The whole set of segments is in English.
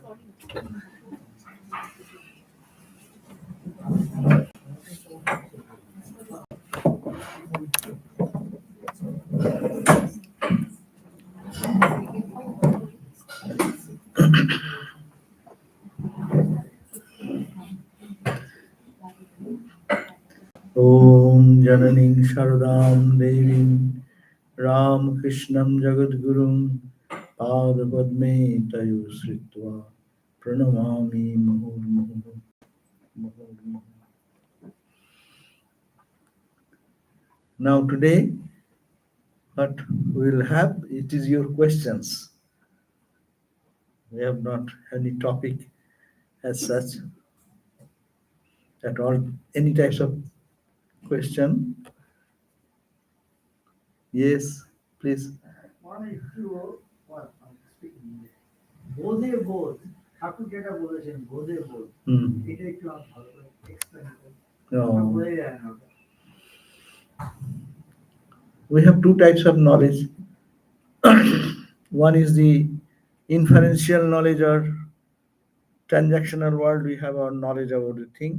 Om Jananing Sharadam Devim Ram Krishnam Jagadgurum Padpadme Tayo Sritva Pranamami Muhurmuhu. Now today, what we will have, it is your questions. We have not any topic as such at all, any types of question. Yes, please. বোধে বোধ ঠাকুর যেটা বলেছেন বোধে বোধ এটা একটু ভালো করে এক্সপ্লেইন করুন বোঝা যায় না We have two types of knowledge. One is the inferential knowledge or transactional world. We have our knowledge about the thing.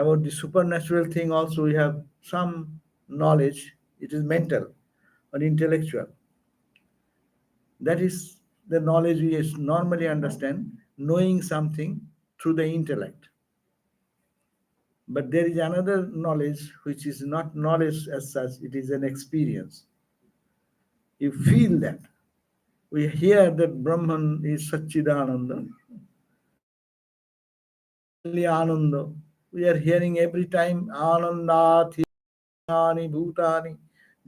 About the supernatural thing also we have some knowledge. It is mental or intellectual. That is the knowledge we normally understand, knowing something through the intellect. But there is another knowledge which is not knowledge as such, it is an experience. You feel that. We hear that Brahman is Satchidananda. Ananda. We are hearing every time Anandati Bhutani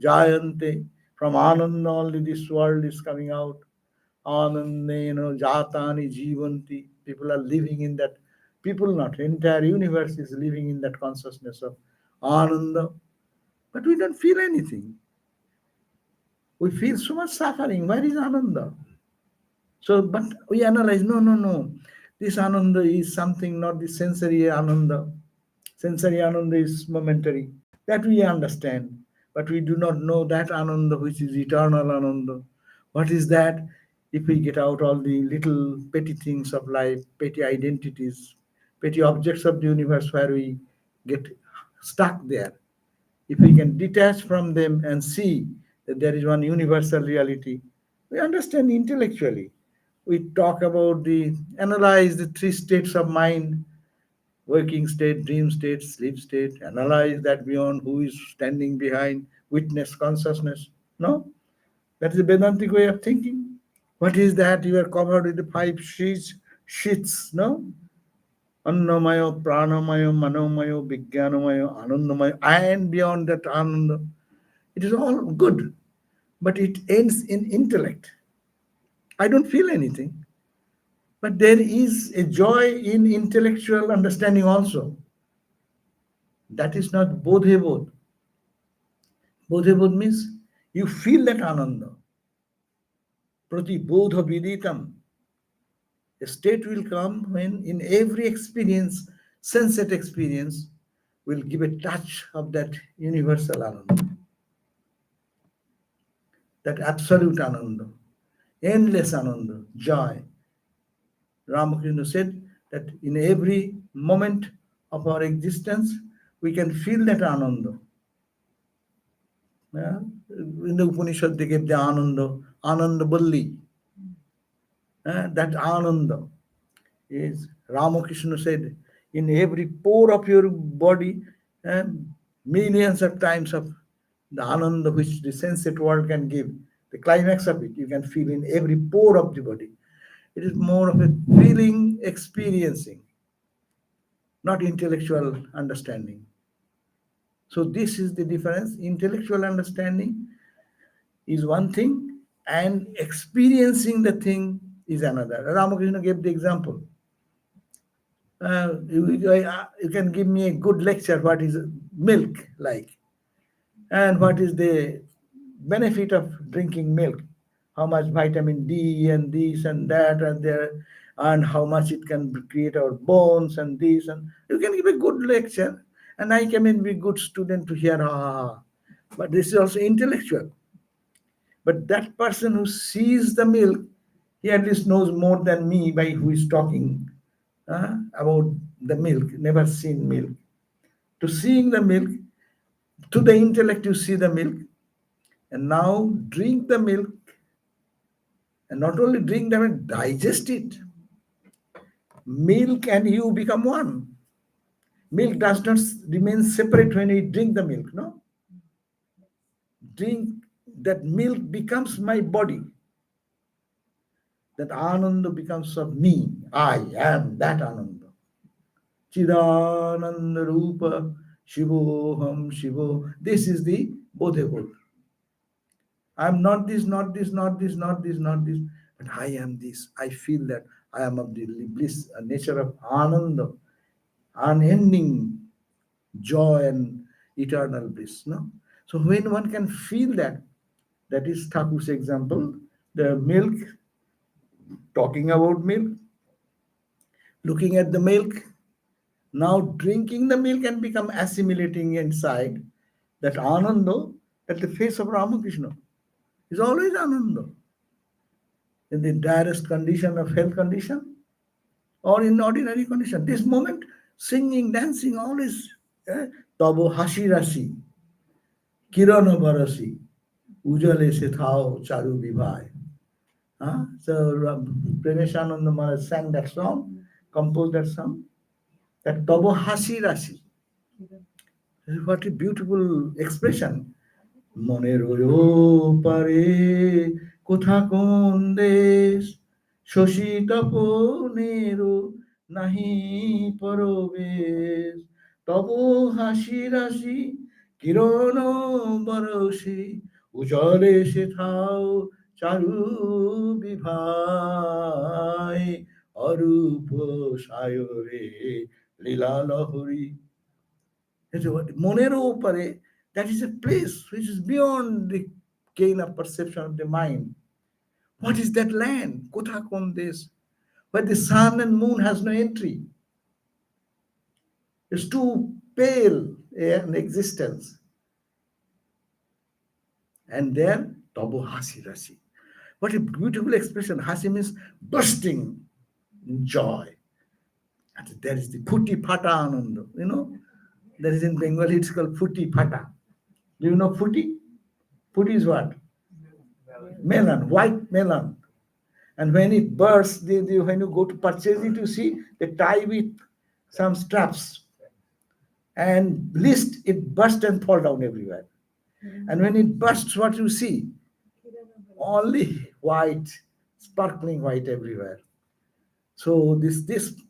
Jayante. From Ananda only this world is coming out. Anandena Jatani Jivanti. People are living in that. People not. Entire universe is living in that consciousness of Ananda. But we don't feel anything. We feel so much suffering. Where is Ananda? So, but we analyze, no. This Ananda is something, not the sensory Ananda. Sensory Ananda is momentary. That we understand. But we do not know that Ananda which is eternal Ananda. What is that? If we get out all the little petty things of life, petty identities, petty objects of the universe where we get stuck there. If we can detach from them and see that there is one universal reality, we understand intellectually. We talk about analyze the three states of mind, waking state, dream state, sleep state, analyze that beyond who is standing behind, witness consciousness. No? That is a Vedantic way of thinking. What is that? You are covered with the 5 sheets, no? Annamayo, Pranamayo, Manomiyo, Vijnanamayo, Anandamayo, and beyond that Ananda. It is all good, but it ends in intellect. I don't feel anything. But there is a joy in intellectual understanding also. That is not bodhe bodh. Bodhe bodh means you feel that Ananda. Prati bodha viditam. A state will come when in every experience, sensate experience, will give a touch of that universal Ananda. That absolute Ananda. Endless Ananda, joy. Ramakrishna said that in every moment of our existence, we can feel that Ananda. Yeah? In the Upanishad, they gave the Ananda Balli. That Ananda is, Ramakrishna said, in every pore of your body, millions of times of the Ananda which the sensate world can give, the climax of it, you can feel in every pore of the body. It is more of a feeling, experiencing, not intellectual understanding. So this is the difference. Intellectual understanding is one thing, and experiencing the thing is another. Ramakrishna gave the example. You can give me a good lecture, what is milk like? And what is the benefit of drinking milk? How much vitamin D and this and that and there, and how much it can create our bones and this, and you can give a good lecture, and I can be a good student to hear, but this is also intellectual. But that person who sees the milk, He at least knows more than me by who is talking about the milk, never seen milk. To seeing the milk, to the intellect you see the milk, and now drink the milk, and not only drink them and digest it. Milk and you become one. Milk does not remain separate when we drink the milk, no? Drink that milk becomes my body. That Ananda becomes of me. I am that Ananda. Chidananda Rupa Shivoham Shivo. This is the Bodhibod. I am not this, not this, not this, not this, not this, but I am this. I feel that I am of the bliss, a nature of Ananda, unending joy and eternal bliss. No? So when one can feel that, that is Thakur's example, the milk, talking about milk, looking at the milk, now drinking the milk and become assimilating inside that Ananda at the face of Ramakrishna is always Ananda. In the direst condition of health condition or in ordinary condition. This moment, singing, dancing, always Tabo hashi rashi, kirana barasi, ujale se thao charu vibhai. So Premishananda Maharaj sang that song, composed that song, that Tabo hashi rashi. What a beautiful expression. Moner oyo pare kotha kon desh shoshi taponero nahi parobesh tabo hashi rashi kirono baroshi ujale se thao charu vibhai arup sayore lila lahori. Monero Pare, that is a place which is beyond the gain of perception of the mind. What is that land? Kotha Kondes, where the sun and moon has no entry. It's too pale an existence. And there, Tabo Hasi Rasi. What a beautiful expression. Hasi means bursting in joy. And there is the Puti Pata Ananda, you know. That is in Bengali, it's called Puti Pata. Do you know Puti? Puti is what? Melon, white melon. And when it bursts, when you go to purchase it, you see they tie with some straps. And lest it burst and fall down everywhere. And when it bursts, what you see? Only white, sparkling white everywhere. So this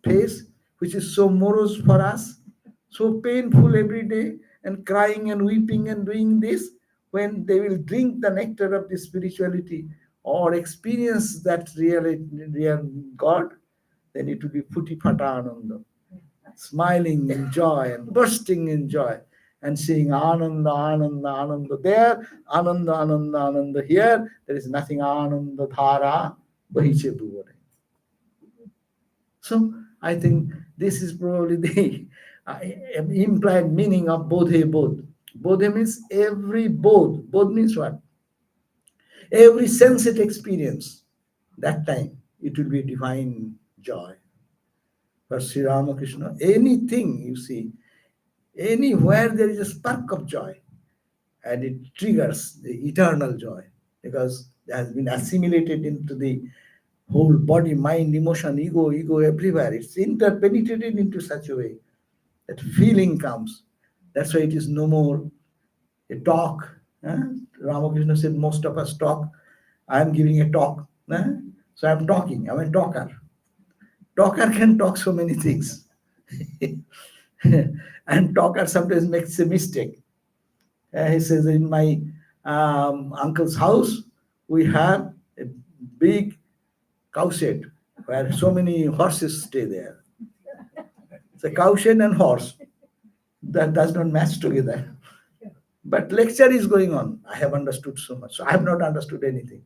face, which is so morose for us, so painful every day, and crying and weeping and doing this, when they will drink the nectar of the spirituality or experience that real God, then it will be Puti Pata Ananda, smiling in joy and bursting in joy and saying Ananda, Ananda, Ananda there, Ananda, Ananda, Ananda here. There is nothing Ananda Dhara Bahiche Bhuvane. So I think this is probably the implied meaning of Bodhe Bodh. Bodhe means every bodh. Bodh means what? Every sensate experience. That time it will be divine joy. For Sri Ramakrishna, anything you see, anywhere there is a spark of joy, and it triggers the eternal joy because it has been assimilated into the whole body, mind, emotion, ego everywhere. It's interpenetrated into such a way that feeling comes. That's why it is no more a talk. Ramakrishna said, most of us talk. I am giving a talk. So I'm talking. I'm a talker. Talker can talk so many things. And talker sometimes makes a mistake. He says, in my uncle's house, we have a big cowshed where so many horses stay there. It's a cowshed and horse. That does not match together. But lecture is going on. I have understood so much. So I have not understood anything.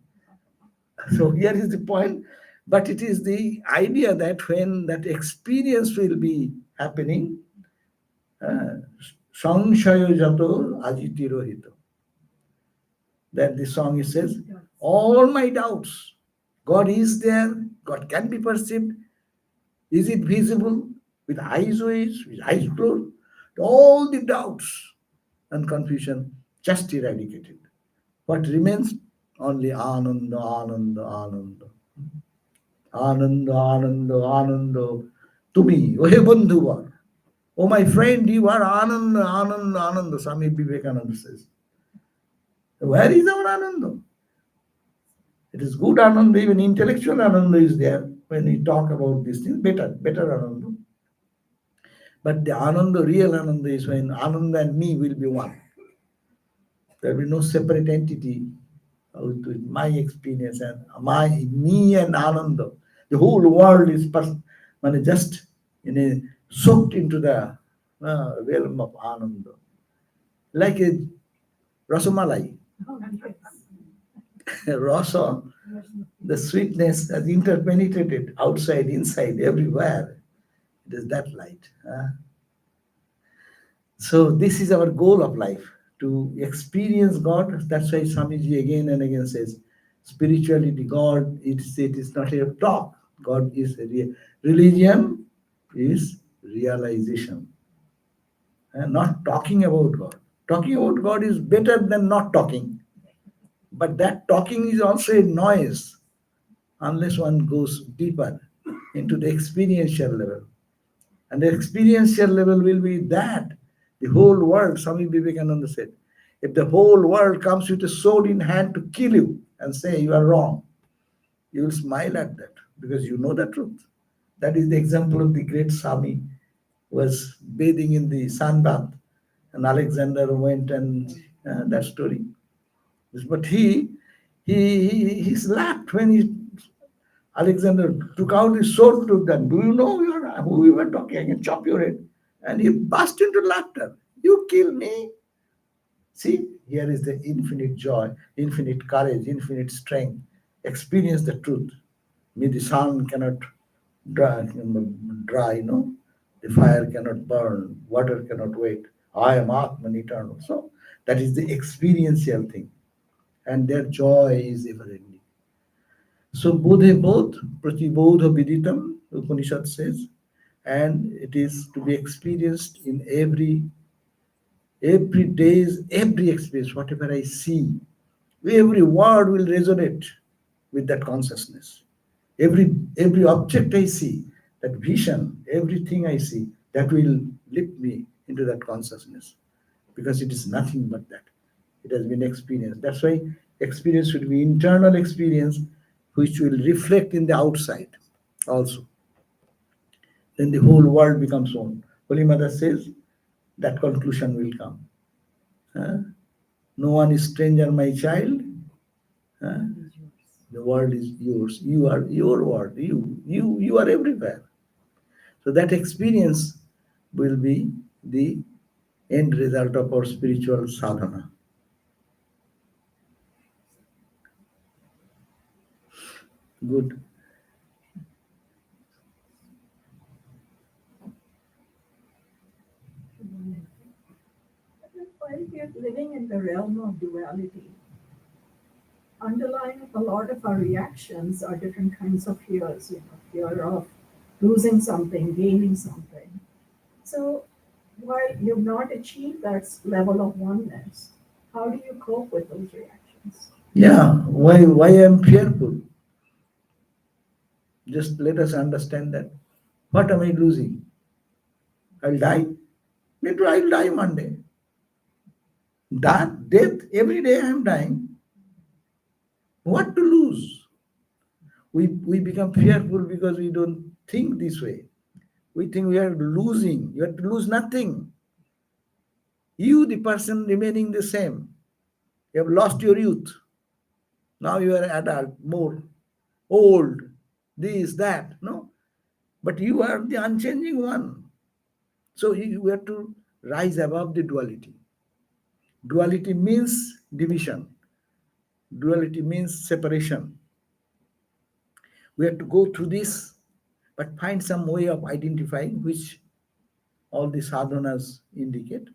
So here is the point. But it is the idea that when that experience will be happening, Sangshayo Jato Ajiti Rohito. That the song it says, all my doubts God is there, God can be perceived. Is it visible? With eyes closed, with eyes closed? All the doubts and confusion just eradicated. What remains? Only Ananda, Ananda, Ananda. Ananda, Ananda, Ananda. To me, oh hey Bandhuvar, oh my friend, you are Ananda, Ananda, Ananda. Swami Vivekananda says. Where is our Ananda? It is good Ananda, even intellectual Ananda is there when we talk about these things. Better Ananda. But the Ananda, real Ananda is when Ananda and me will be one. There will be no separate entity with my experience and me and Ananda. The whole world is just soaked into the realm of Ananda. Like a Rasamalai. Rasa, the sweetness has interpenetrated outside, inside, everywhere. It is that light. So this is our goal of life, to experience God. That's why Swamiji again and again says, spirituality, God, it is not a talk. God is a religion is realization. And not talking about God. Talking about God is better than not talking. But that talking is also a noise unless one goes deeper into the experiential level. And the experiential level will be that the whole world, Swami Vivekananda said, if the whole world comes with a sword in hand to kill you and say you are wrong, you will smile at that because you know the truth. That is the example of the great Swami was bathing in the sun bath, and Alexander went and that story. But he slapped when Alexander took out his sword to them. Do you know who we were talking? I can chop your head. And he burst into laughter. You kill me? See, here is the infinite joy, infinite courage, infinite strength. Experience the truth. Me, the sun cannot dry, no? The fire cannot burn, water cannot wait. I am Atman eternal. So that is the experiential thing. And their joy is ever ending. So Bodhe both, Pratibodha Viditam, Upanishad says, and it is to be experienced in every day's, every experience, whatever I see, every word will resonate with that consciousness. Every object I see, that vision, everything I see, that will lift me into that consciousness. Because it is nothing but that. It has been experienced. That's why experience should be internal experience, which will reflect in the outside also. Then the whole world becomes one. Holy Mother says that conclusion will come. No one is stranger, my child. The world is yours. You are your world. You are everywhere. So that experience will be the end result of our spiritual sadhana. Good. While we are living in the realm of duality, underlying a lot of our reactions are different kinds of fears, fear of losing something, gaining something. So while you've not achieved that level of oneness, how do you cope with those reactions? Yeah, why I'm fearful? Just let us understand that. What am I losing? I'll die. Me too, I'll die one day. Death, every day I'm dying. What to lose? We become fearful because we don't think this way. We think we are losing. You have to lose nothing. You, the person, remaining the same. You have lost your youth. Now you are adult, more old, this, that. No? But you are the unchanging one. So you have to rise above the duality. Duality means division. Duality means separation. We have to go through this, but find some way of identifying, which all the sadhanas indicate.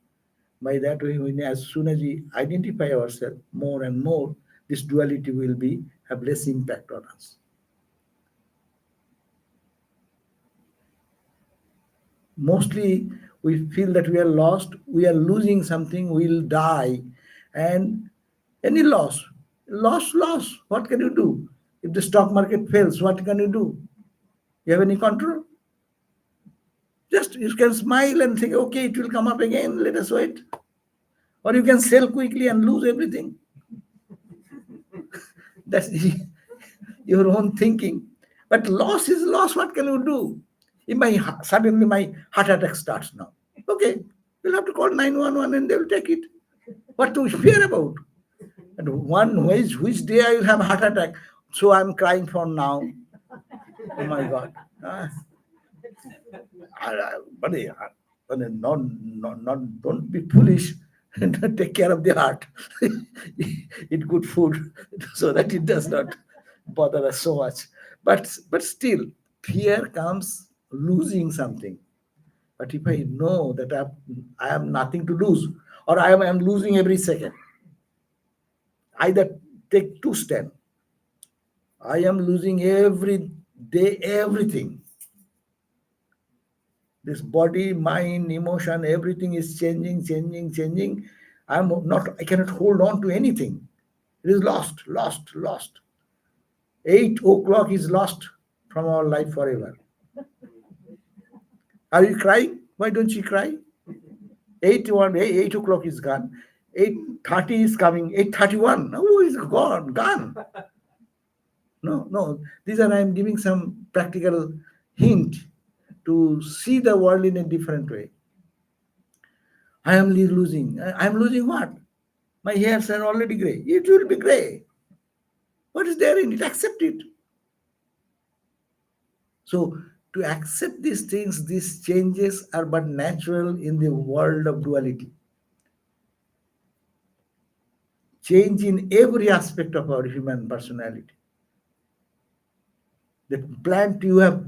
By that way, as soon as we identify ourselves more and more, this duality will have less impact on us. mostly we feel that we are lost, we are losing something, we'll die. And any loss, what can you do? If the stock market fails, what can you do? You have any control? Just you can smile and think, okay, it will come up again, let us wait. Or you can sell quickly and lose everything. That's your own thinking. But loss is loss. What can you do? If suddenly my heart attack starts now, okay, you'll have to call 911 and they will take it. What to fear about? And one which day I will have a heart attack, so I'm crying for now. Oh my God. But not, don't be foolish. Take care of the heart. Eat good food so that it does not bother us so much. But still, fear comes losing something. But if I know that I have nothing to lose, or I am losing every second, either take two steps. I am losing every day everything. This body, mind, emotion, everything is changing. I cannot hold on to anything. It is lost. 8 o'clock is lost from our life forever. Are you crying? Why don't you cry? 8 o'clock is gone. 8:30 is coming. 8:31. Oh, it's gone. No. These are, I'm giving some practical hint to see the world in a different way. I am losing. I am losing what? My hairs are already gray. It will be gray. What is there in it? Accept it. So, to accept these things, these changes are but natural in the world of duality. Change in every aspect of our human personality. The plant you have,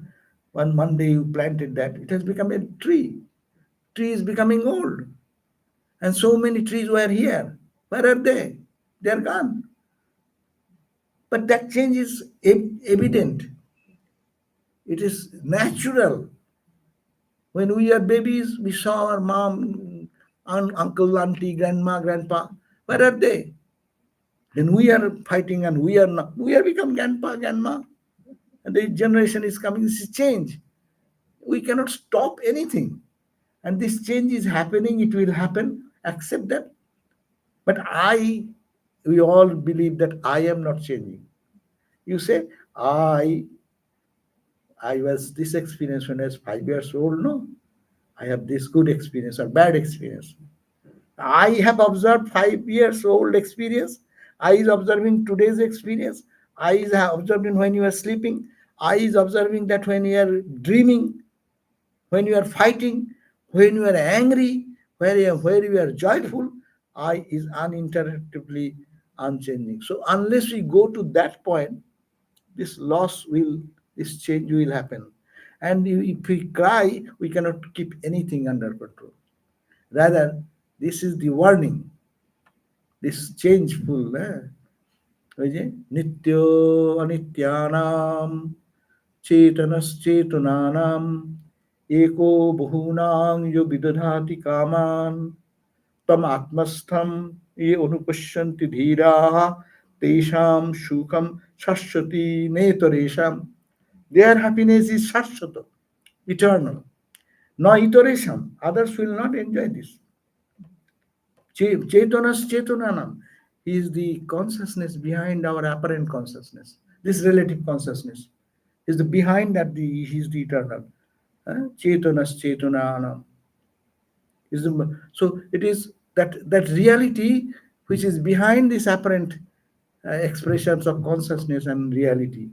one day you planted that, it has become a tree. Tree is becoming old. And so many trees were here. Where are they? They are gone. But that change is evident. It is natural. When we are babies, we saw our mom, uncle, auntie, grandma, grandpa. Where are they? Then we are fighting and we are become grandpa, grandma. And the generation is coming, this is change. We cannot stop anything. And this change is happening, it will happen, accept that. But we all believe that I am not changing. You say, I was this experience when I was 5 years old. No, I have this good experience or bad experience. I have observed 5 years old experience. I is observing today's experience. I is observing when you are sleeping. I is observing that when you are dreaming, when you are fighting, when you are angry, where you are joyful. I is uninterruptedly unchanging. So unless we go to that point, this change will happen. And if we cry, we cannot keep anything under control. Rather, this is the warning. This changeful. Nityo anityanam chetanas eko bahunam yo vidadhati kaman tam atmastham ye anupashyanti dhiraha tesham shukam shashwati netaresham. Their happiness is shashwata, eternal. No iteration. Others will not enjoy this. Chetanas chetananam is the consciousness behind our apparent consciousness. This relative consciousness is the behind that he is the eternal. Chetanas chetananam. So it is that reality which is behind this apparent expressions of consciousness and reality.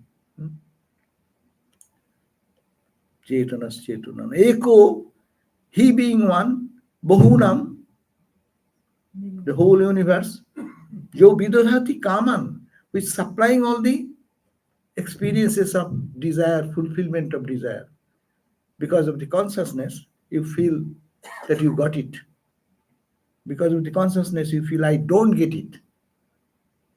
Chetanas chetanam. Eko, he being one, bahunam, the whole universe, yo vidadhati kaman, which supplying all the experiences of desire, fulfillment of desire. Because of the consciousness, you feel that you got it. Because of the consciousness, you feel I don't get it.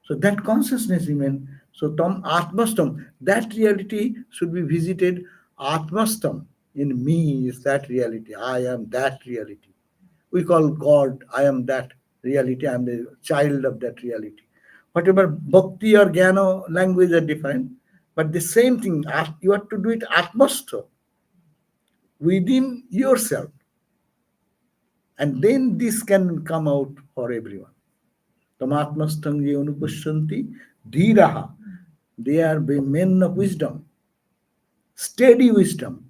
So that consciousness remains. So tam atmastam, that reality should be visited atmastam. In me is that reality. I am that reality. We call God, I am that reality. I am the child of that reality. Whatever bhakti or jnana language are different, but the same thing, you have to do it atmosphere within yourself. And then this can come out for everyone. Tamatmasthang ye anupashyanti dhiraha. They are the men of wisdom, steady wisdom.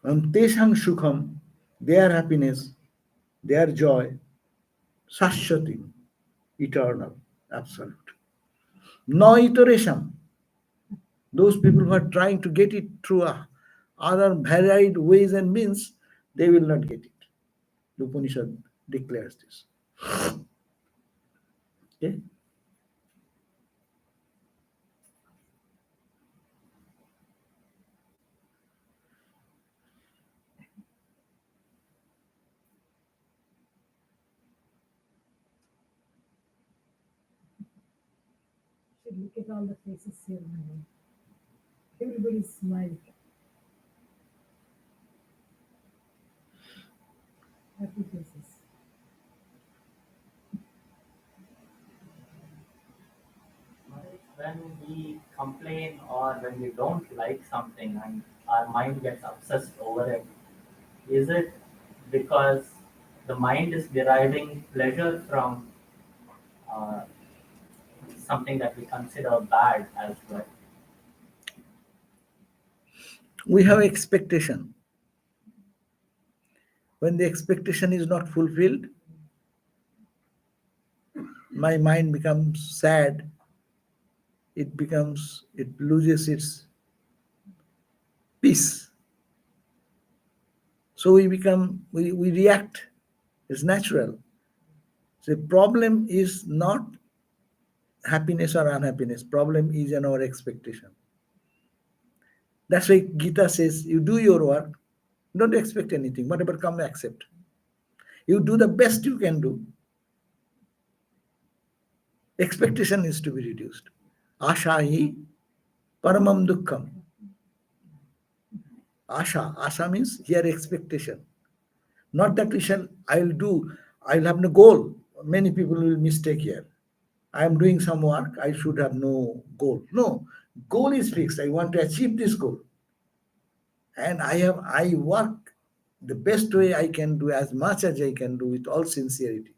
And teshang sukham, their happiness, their joy, sashwati, eternal, absolute. No iteration. Those people who are trying to get it through other varied ways and means, they will not get it. The Upanishad declares this. Okay? Should look at all the faces here now. Everybody smiled. Happy faces. When we complain or when we don't like something and our mind gets obsessed over it, is it because the mind is deriving pleasure from uh, something that we consider bad as well? We have expectation. When the expectation is not fulfilled, my mind becomes sad. It loses its peace. So we react. It's natural. The problem is not happiness or unhappiness. Problem is in our expectation. That's why Gita says, you do your work, don't expect anything. Whatever comes, accept. You do the best you can do. Expectation is to be reduced. Ashahi paramam dukkham. Asha means here expectation. Not that I'll have no goal. Many people will mistake here. I am doing some work, I should have no goal. No, goal is fixed. I want to achieve this goal. And I work the best way I can do, as much as I can do, with all sincerity.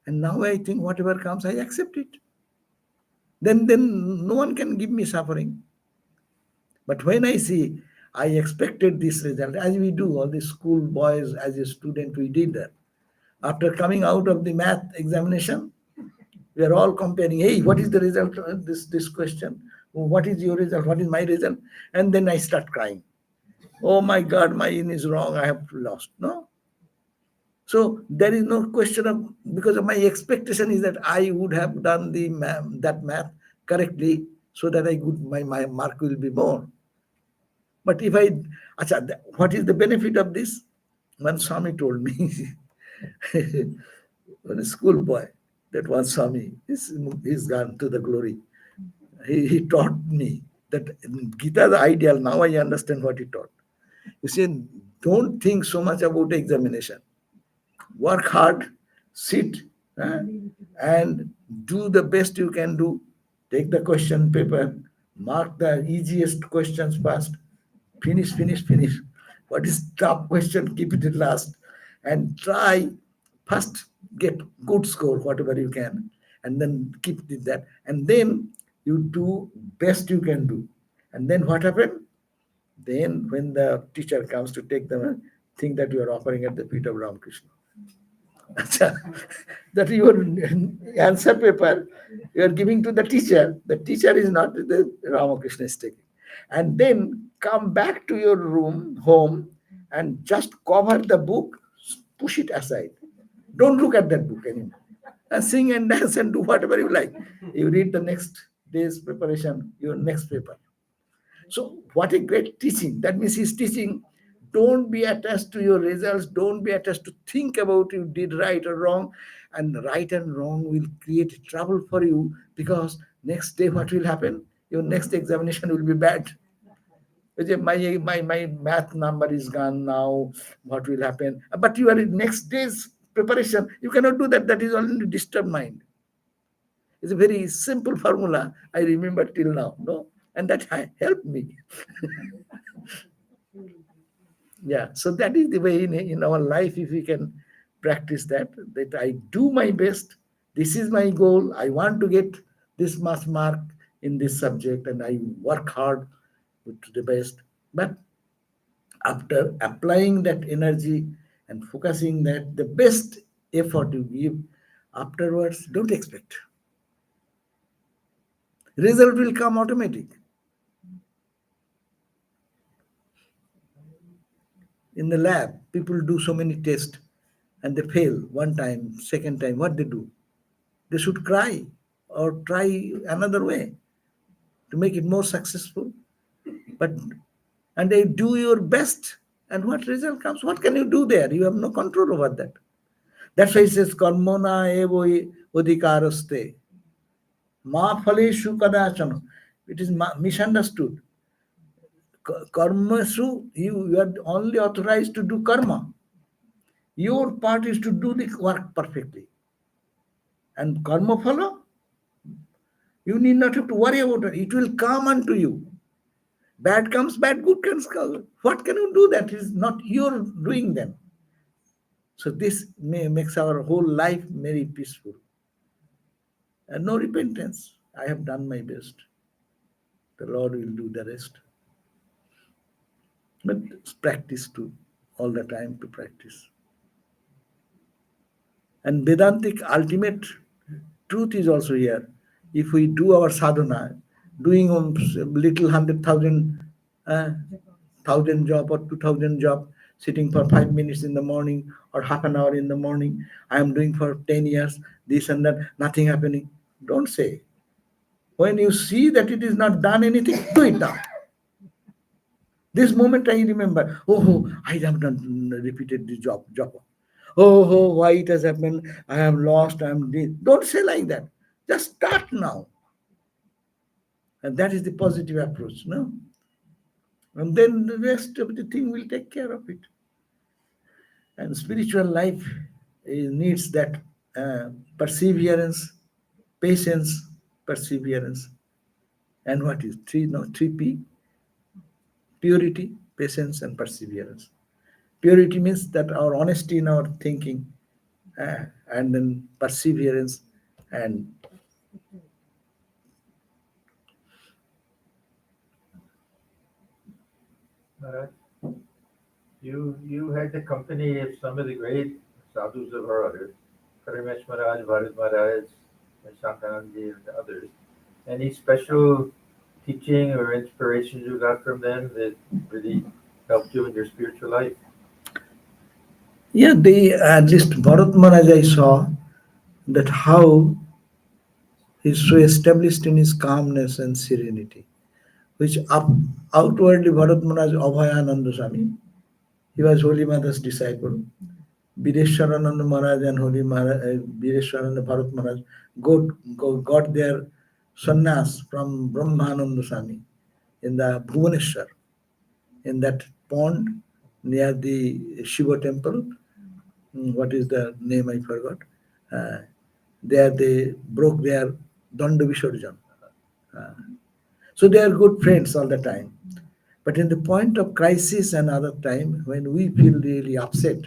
And now I think whatever comes, I accept it. Then no one can give me suffering. But when I see I expected this result, as we do, all the school boys, as a student, we did that. After coming out of the math examination, we are all comparing, hey, what is the result of this question? What is your result? What is my result? And then I start crying. Oh my God, mine is wrong. I have lost. No? So there is no question of, because of my expectation is that I would have done that math correctly so that my mark will be more. But if what is the benefit of this? One Swami told me, when a schoolboy, that one Swami, he's gone to the glory. He taught me that Gita is ideal. Now I understand what he taught. You see, don't think so much about examination. Work hard, sit, and do the best you can do. Take the question paper, mark the easiest questions first, finish. What is tough question, keep it at last. And try first get good score, whatever you can, and then keep it that. And then you do best you can do. And then what happened? Then when the teacher comes to take them, think that you are offering at the feet of Ramakrishna. That your answer paper you are giving to the teacher. The teacher is not the Ramakrishna is taking. And then come back to your home, and just cover the book, push it aside. Don't look at that book anymore. And sing and dance and do whatever you like. You read the next day's preparation, your next paper. So what a great teaching. That means he's teaching, don't be attached to your results. Don't be attached to think about you did right or wrong. And right and wrong will create trouble for you, because next day what will happen? your next examination will be bad. My math number is gone now. What will happen? But you are in next day's preparation. You cannot do that. That is only disturbed mind. It's a very simple formula. I remember till now. No, and that helped me. Yeah. So that is the way in our life. If we can practice that I do my best. This is my goal. I want to get this much mark in this subject, and I work hard to the best. But after applying that energy and focusing that the best effort you give, afterwards don't expect result will come automatic. In the lab people do so many tests and they fail one time, second time. What they do, they should cry or try another way to make it more successful. But and they do your best, and what result comes, what can you do there? You have no control over that. That's why it says karmona evo odhikaraste ma phaleshu kadachana. It is misunderstood. Karmasu, you are only authorized to do karma. Your part is to do the work perfectly. And karma phala, you need not have to worry about it. It will come unto you. Bad comes bad, good comes good. What can you do? That is not your doing then. So this makes our whole life very peaceful. And no repentance. I have done my best. The Lord will do the rest. But practice too, all the time to practice. And Vedantic ultimate truth is also here. If we do our sadhana, doing little 100,000 1,000 job or 2,000 job, sitting for 5 minutes in the morning or half an hour in the morning, I am doing for 10 years, this and that, nothing happening. Don't say. When you see that it is not done anything, do it now. This moment I remember, I have done repeated the job. Why it has happened? I have lost. I am dead. Don't say like that. Just start now. And that is the positive approach, no? And then the rest of the thing will take care of it. And spiritual life needs that perseverance, patience, perseverance. And what is 3P? Purity, patience, and perseverance. Purity means that our honesty in our thinking, and then perseverance and Maharaj, you had the company of some of the great sadhus of our order, Paramesh Maharaj, Bharat Maharaj, and Shankanandi and others. Any special teaching or inspiration you got from them that really helped you in your spiritual life? Yeah, they, at least Bharat Maharaj, I saw that how he's so established in his calmness and serenity, which outwardly Bharat Maharaj Abhayananda Swami, he was Holy Mother's disciple. Bireshwarananda Maharaj and Holy Maharaj, Bireshwarananda Bharat Maharaj got their sannyas from Brahmananda Swami in the Bhubaneswar, in that pond near the Shiva temple. What is the name? I forgot. There they broke their Danda Visarjan. So they are good friends all the time. But in the point of crisis and other time, when we feel really upset,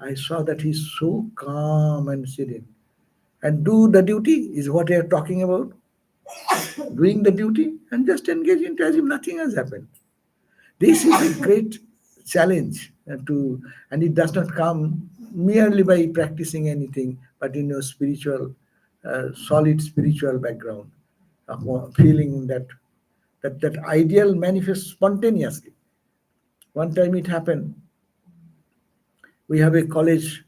I saw that he's so calm and serene. And do the duty is what we are talking about. Doing the duty and just engage into as if nothing has happened. This is a great challenge and it does not come merely by practicing anything, but in your spiritual, solid spiritual background, feeling that ideal manifests spontaneously. One time it happened. We have a college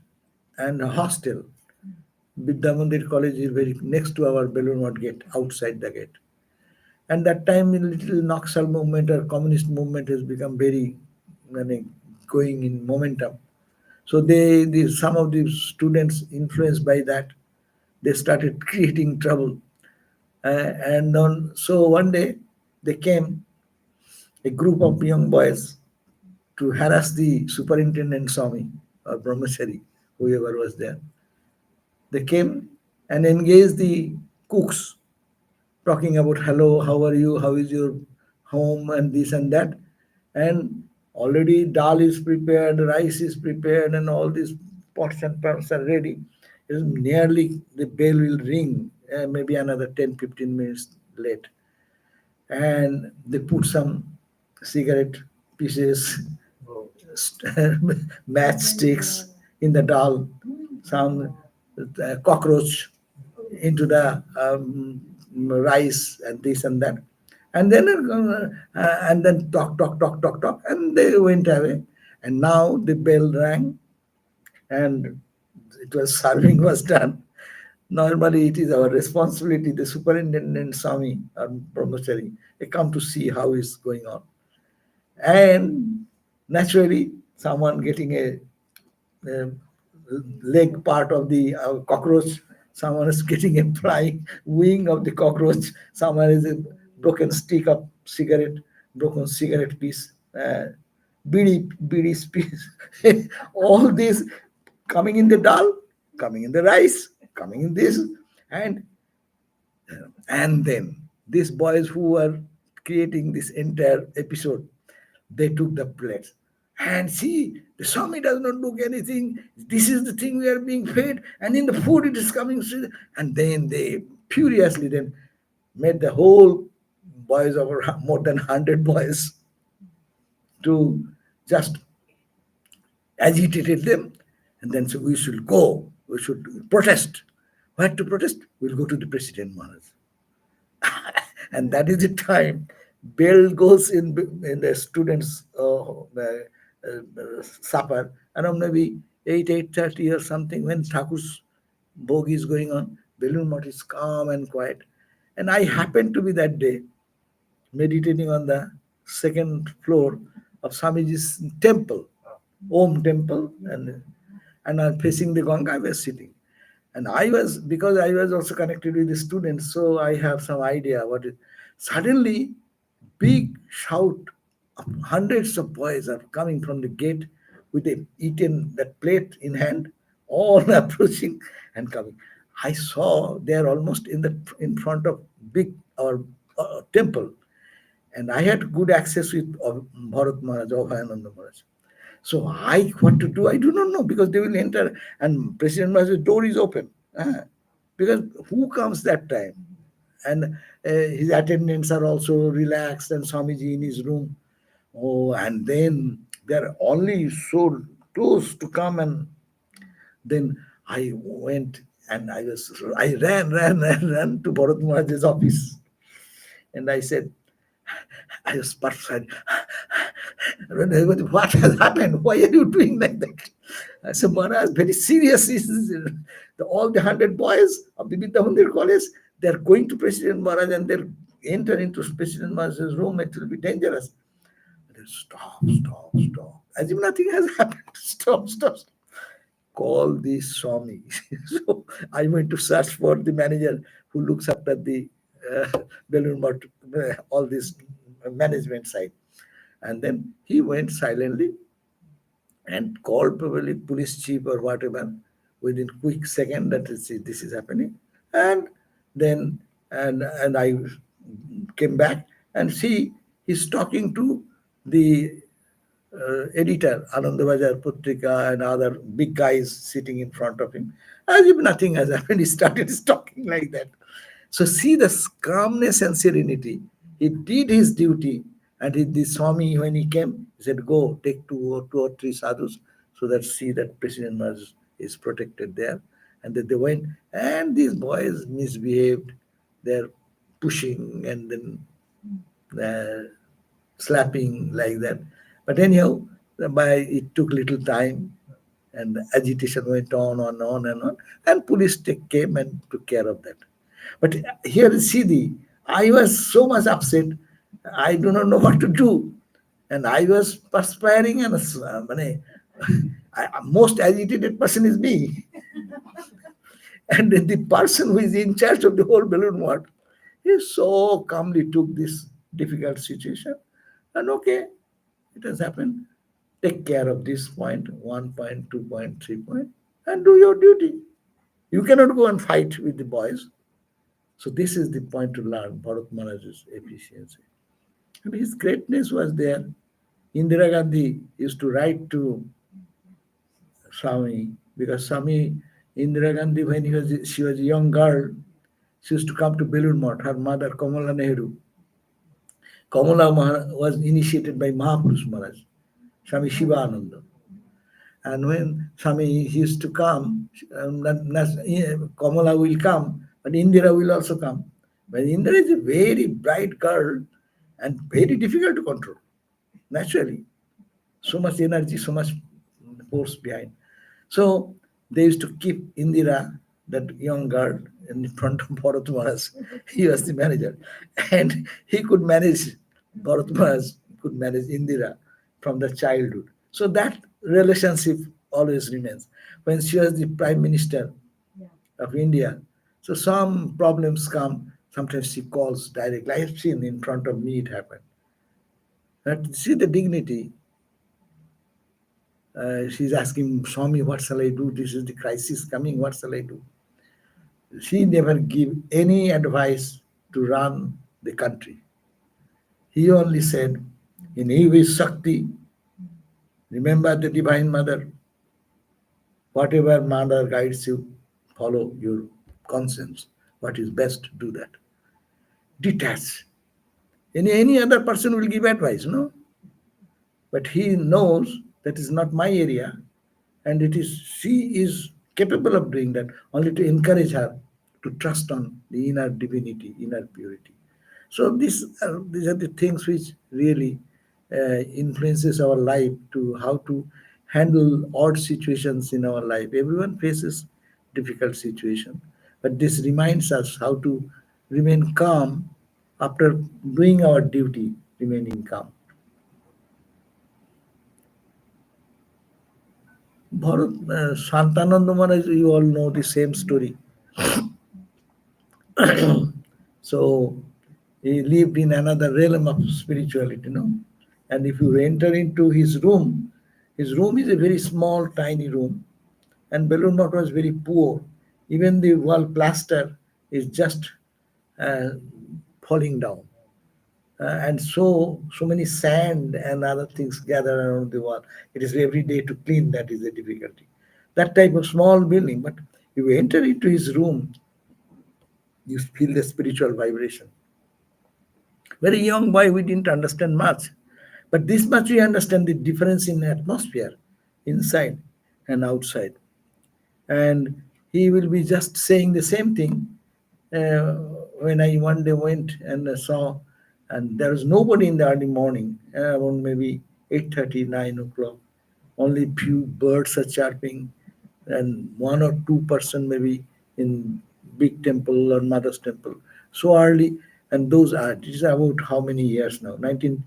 and a hostel. Vidyamandir College is very next to our Belur gate, outside the gate. And that time, a little Naxal movement or communist movement has become very going in momentum. So some of the students influenced by that, they started creating trouble. So one day they came, a group of young boys, to harass the superintendent Swami or Brahmachari, whoever was there. They came and engaged the cooks, talking about, hello, how are you, how is your home, and this and that. And already dal is prepared, rice is prepared, and all these pots and pans are ready. It is nearly the bell will ring, maybe another 10-15 minutes late. And they put some cigarette pieces, Oh, matchsticks in the dal, some cockroach into the rice, and this and that. And then talk, and they went away. And now the bell rang, and it was serving was done. Normally, it is our responsibility, the superintendent Swami or Brahmachari, they come to see how is going on. And naturally, someone getting a leg part of the cockroach, someone is getting a flying wing of the cockroach, someone is a broken stick of cigarette, broken cigarette piece, bidi piece, all this coming in the dal, coming in the rice, coming in this, and then these boys who were creating this entire episode, they took the plates. And see, the Swami does not look anything. This is the thing we are being fed, and in the food it is coming. And then they furiously then made the whole boys, over more than 100 boys, to just agitated them. And then so we should go, we should protest. Where to protest? We'll go to the President Maharaj. And that is the time bell goes in the students' supper around maybe 8:30 or something, when Thakur's bhog is going on. Balloon Math is calm and quiet. And I happened to be that day meditating on the second floor of Swamiji's temple, Om temple, and I'm facing the Ganga. I was sitting. And I was, because I was also connected with the students, so I have some idea what it. Suddenly, big shout of hundreds of boys are coming from the gate with a eaten that plate in hand, all approaching and coming. I saw they are almost in front of big our temple, and I had good access with Bharat Maharaj, Abhayananda Maharaj. So what to do, I do not know, because they will enter, and President Maharaj's door is open. Because who comes that time? And his attendants are also relaxed, and Swamiji in his room. Oh, and then they're only so close to come, and then I went and I ran to Bharat Maharaj's office, and I said, I was petrified. What has happened? Why are you doing like that? I said, Maharaj, very serious. All the 100 boys of the Vidya Mandir College, they're going to President Maharaj, and they'll enter into President Maharaj's room. It will be dangerous. Stop. As if nothing has happened. Stop. Call the Swami. So I went to search for the manager who looks after the balloon Math, all this management side. And then he went silently and called probably police chief or whatever within quick second that this is happening. And then and I came back and see he's talking to the editor, Anandabazar Putrika, and other big guys sitting in front of him. As if nothing has happened, he started talking like that. So see the calmness and serenity. He did his duty, and the Swami, when he came, he said, go take two or three sadhus, so that see that President Maharaj is protected there. And then they went, and these boys misbehaved. They're pushing and then slapping like that. But anyhow, it took little time, and the agitation went on, and police came and took care of that. But here, see, I was so much upset. I do not know what to do, and I was perspiring, and most agitated person is me, and the person who is in charge of the whole balloon Math, He so calmly took this difficult situation, and okay, it has happened. Take care of this point, 1 point, 2 point, 3 point, and do your duty. You cannot go and fight with the boys. So this is the point to learn Bharat Maharaj's efficiency. And his greatness was there. Indira Gandhi used to write to Swami, because Swami Indira Gandhi, when she was a young girl, she used to come to Belur Math. Her mother, Kamala Nehru. Was initiated by Mahapurush Maharaj, Swami Shivananda. And when Swami used to come, Kamala will come, but Indira will also come. But Indira is a very bright girl and very difficult to control, naturally. So much energy, so much force behind. So they used to keep Indira, that young girl, in front of Bharat Maharaj. He was the manager. And he could manage, Bharat Maharaj could manage Indira from the childhood. So that relationship always remains. When she was the Prime Minister of India, so some problems come, sometimes she calls directly. I have seen in front of me it happened. But see the dignity. She's asking Swami, what shall I do? This is the crisis coming, what shall I do? She never give any advice to run the country. He only said, in you is Shakti, remember the Divine Mother. Whatever mother guides you, follow your conscience. What is best, do that. Detach. Any other person will give advice, no? But he knows that is not my area, and it is she is capable of doing that, only to encourage her to trust on the inner divinity, inner purity. So these are the things which really influences our life, to how to handle odd situations in our life. Everyone faces difficult situation, but this reminds us how to remain calm after doing our duty, remaining calm. Bharat, Santananda Maharaj, you all know the same story. So he lived in another realm of spirituality, And if you enter into his room is a very small, tiny room, and Belur Math was very poor. Even the wall plaster is just uh, falling down. And so many sand and other things gather around the wall. It is every day to clean, that is the difficulty. That type of small building, but if you enter into his room, you feel the spiritual vibration. Very young boy, we didn't understand much, but this much we understand the difference in atmosphere, inside and outside. And he will be just saying the same thing. uh, when I one day went and saw, and there was nobody in the early morning, around maybe 8:30, 9 o'clock. Only few birds are chirping, and one or two person maybe in big temple or mother's temple. So early, and those are, this is about how many years now? 19,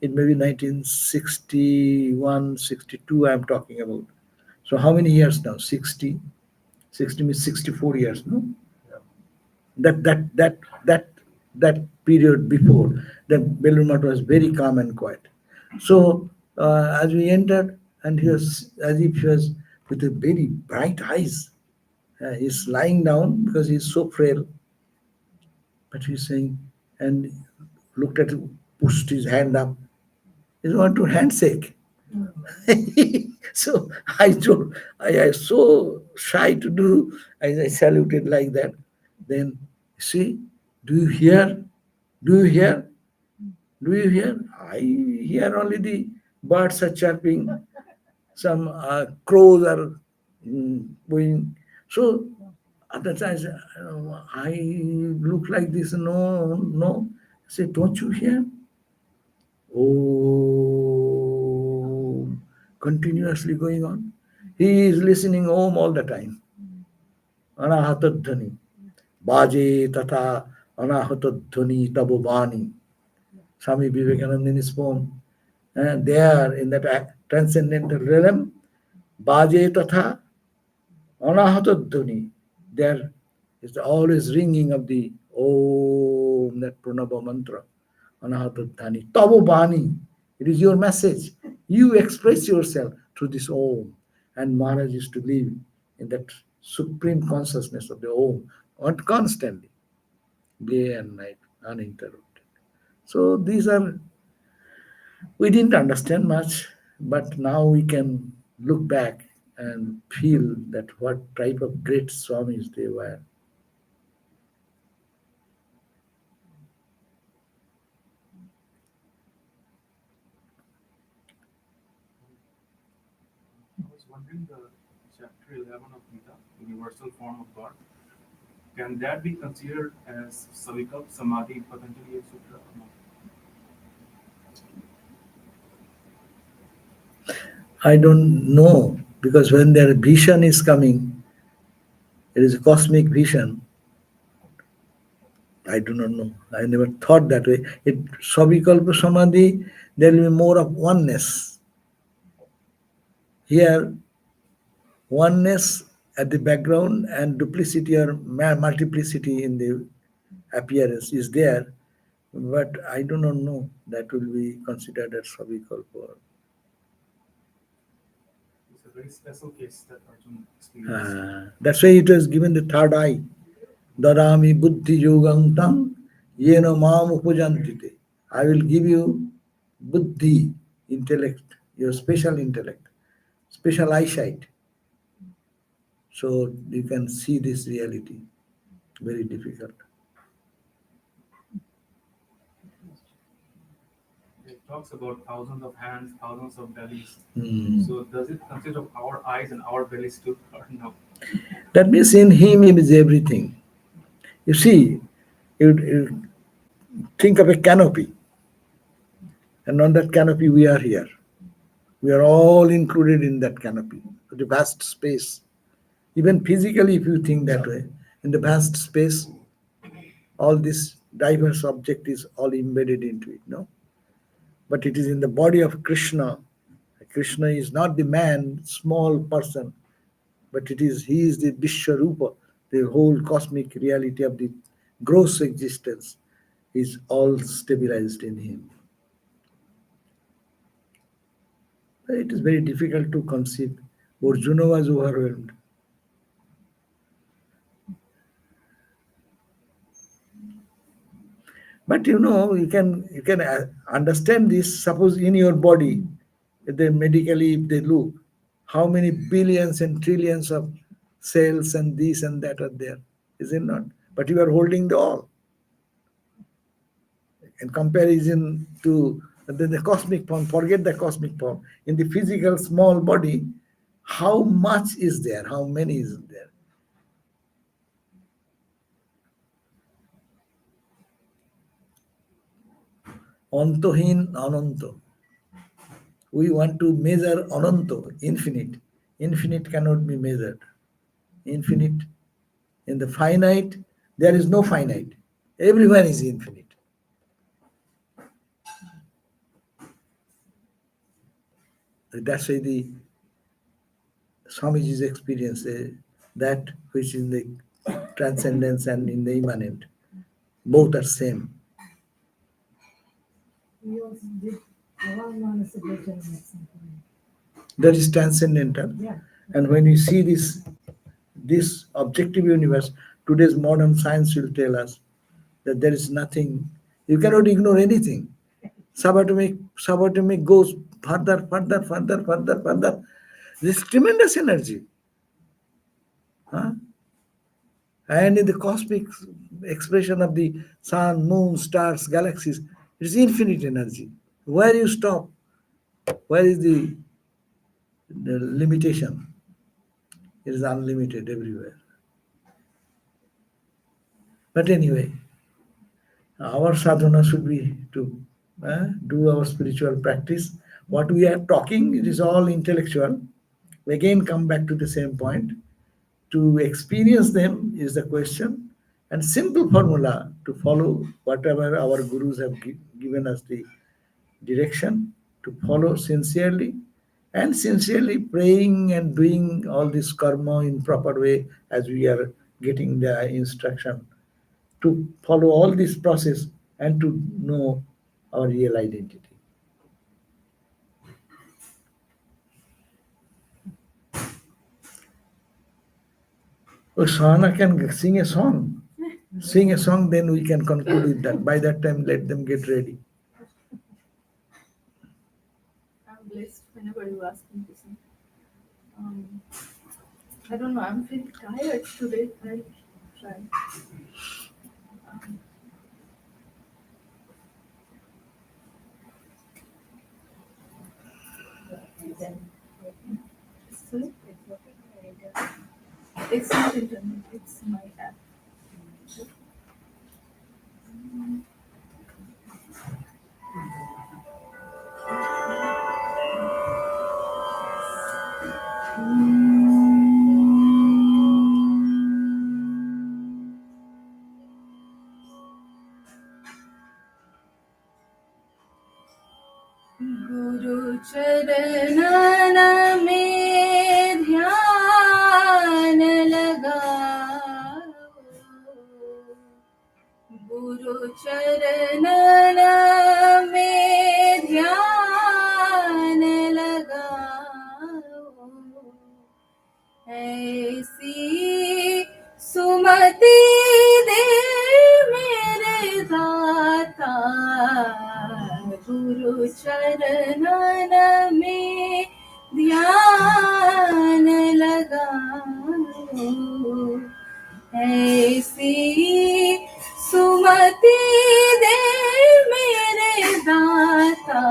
it may be 1961, 62 I'm talking about. So how many years now? 60 means 64 years, no? That period before, that Belur Math was very calm and quiet. So as we entered, and he was as if he was with a very bright eyes. He's lying down because he's so frail, but he's saying, and looked at him, pushed his hand up. He want to handshake. So I told, I was so shy to do. I saluted like that. Then, see, do you hear? Do you hear? Do you hear? I hear only the birds are chirping, some crows are going. So at the time, I look like this. No, no. I said, don't you hear? Oh, continuously going on. He is listening Om all the time. Anahatadhani. Baje tata anahatadhani tabobani. Swami Vivekananda in his poem. And there in that transcendental realm, Baje tatha anahatadhani. There is always ringing of the Om. Om, that Pranava mantra, Anahatadhani, Tavo Bani. It is your message. You express yourself through this Om. And Maharaj is to live in that supreme consciousness of the Om, constantly, day and night, uninterrupted. So these are, we didn't understand much, but now we can look back and feel that what type of great Swamis they were. I was wondering the chapter 11 of Gita, universal form of God. Can that be considered as Savikalp Samadhi Patanjali Sutra? I don't know, because when their vision is coming, it is a cosmic vision. I do not know. I never thought that way. It Savikalpa Samadhi, there will be more of oneness. Here, oneness at the background and duplicity or multiplicity in the appearance is there, but I do not know that will be considered as Savikalpa. It's a very special case that Arjuna experienced. That's why it was given the third eye. Darami buddhi yogam tam yena mam upajantite. I will give you buddhi, intellect, your special intellect, special eyesight. So you can see this reality. Very difficult. It talks about thousands of hands, thousands of bellies. Hmm. So does it consist of our eyes and our bellies too, or no? That means in him is everything. You see, you think of a canopy, and on that canopy we are here. We are all included in that canopy, the vast space. Even physically, if you think that way, in the vast space, all this diverse object is all embedded into it, no? But it is in the body of Krishna. Krishna is not the man, small person, but he is the Vishwarupa, the whole cosmic reality of the gross existence is all stabilized in him. It is very difficult to conceive. Arjuna was overwhelmed. But you can understand this. Suppose in your body, if they medically, if they look, how many billions and trillions of cells and this and that are there, is it not? But you are holding the all. In comparison to the cosmic form, forget the cosmic form. In the physical small body, how much is there? How many is there? Antohin Ananto. We want to measure Ananto, infinite. Infinite cannot be measured. Infinite. In the finite, there is no finite. Everywhere is infinite. That's why the Swamiji's experience, that which is in the transcendence and in the immanent, both are same. We also did Avamana suggestion at some point. That is transcendental. Yeah. And when you see this objective universe, today's modern science will tell us that there is nothing, you cannot ignore anything. Subatomic goes further, further, further, further, further. This tremendous energy. Huh? And in the cosmic expression of the sun, moon, stars, galaxies, it is infinite energy. Where you stop? Where is the limitation? It is unlimited everywhere. But anyway, our sadhana should be to do our spiritual practice. What we are talking, it is all intellectual. We again come back to the same point. To experience them is the question, and simple formula to follow whatever our gurus have given us the direction to follow sincerely, and sincerely praying and doing all this karma in proper way as we are getting the instruction to follow all this process and to know our real identity. Oh, Shana can sing a song. Sing a song, then we can conclude with that. By that time, let them get ready. I'm blessed whenever you ask me to sing. I don't know, I'm feeling tired today. I'll try. Sorry? It's not internet, it's my app. Guru Charanana mein dhyan lagao, Guru Charanana mein dhyan lagao, ऐसी सुमति दे मेरे दाता, गुरु चरणन में ध्यान लगाओ, ऐसी सुमति दे मेरे दाता,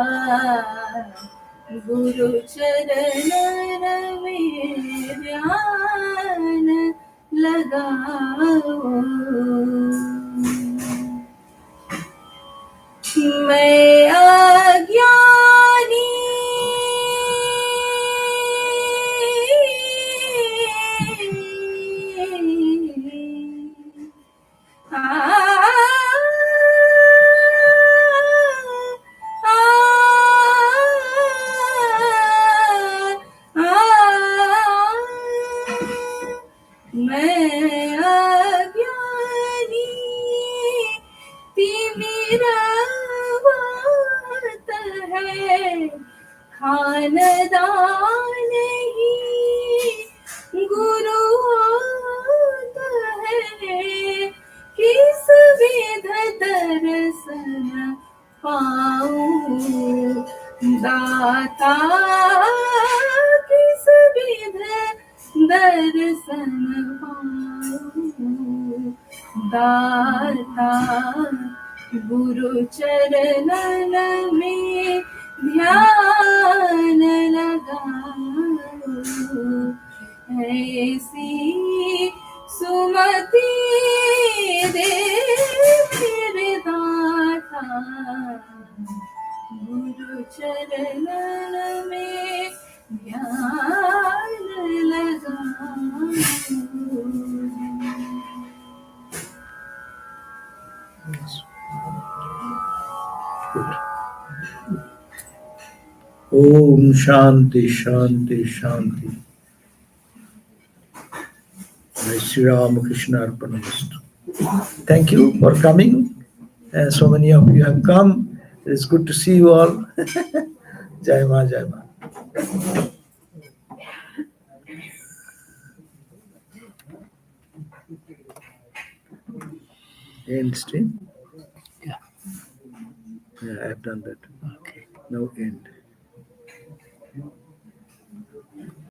गुरु चरणन में ध्यान लगाओ। मैं अज्ञानी मैं अज्ञानी तिमिरावत है, खानदान नहीं गुरु होत है, किस विध दर्शन पाऊं दाता, किस विध दर्शन पाऊं दाता, गुरु चरणन में ध्यान लगाओ, ऐसी सुमति दे मेरे दाता, गुरु चरणन में ध्यान लगाओ। Om Shanti Shanti Shanti. Jai Sri Ram Krishna Arpanamastu. Thank you for coming. So many of you have come. It's good to see you all. Jai Ma, Jai Ma. End stream? Yeah, I have done that. Okay. Now end.